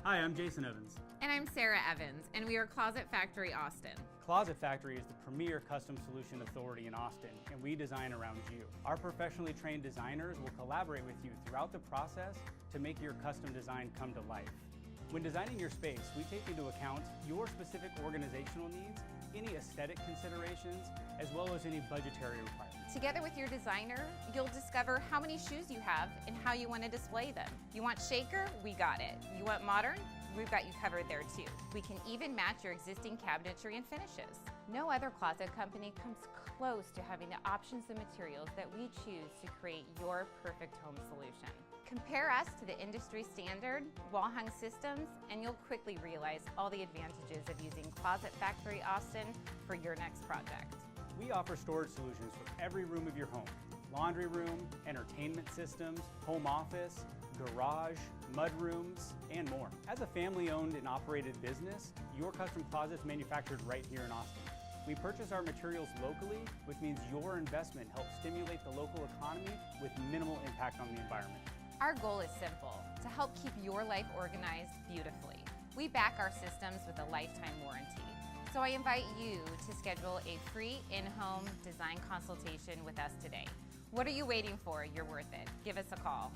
Hi, I'm Jason Evans. And I'm Sarah Evans, and we are Closet Factory Austin. Closet Factory is the premier custom solution authority in Austin, and we design around you. Our professionally trained designers will collaborate with you throughout the process to make your custom design come to life. When designing your space, we take into account your specific organizational needs, any aesthetic considerations, as well as any budgetary requirements. Together with your designer, you'll discover how many shoes you have and how you want to display them. You want shaker? We got it. You want modern? We've got you covered there too. We can even match your existing cabinetry and finishes. No other closet company comes close to having the options and materials that we choose to create your perfect home solution. Compare us to the industry standard wall-hung systems, and you'll quickly realize all the advantages of using Closet Factory Austin for your next project. We offer storage solutions for every room of your home. Laundry room, entertainment systems, home office, garage, mudrooms, and more. As a family-owned and operated business, your custom closet is manufactured right here in Austin. We purchase our materials locally, which means your investment helps stimulate the local economy with minimal impact on the environment. Our goal is simple: to help keep your life organized beautifully. We back our systems with a lifetime warranty. So I invite you to schedule a free in-home design consultation with us today. What are you waiting for? You're worth it. Give us a call.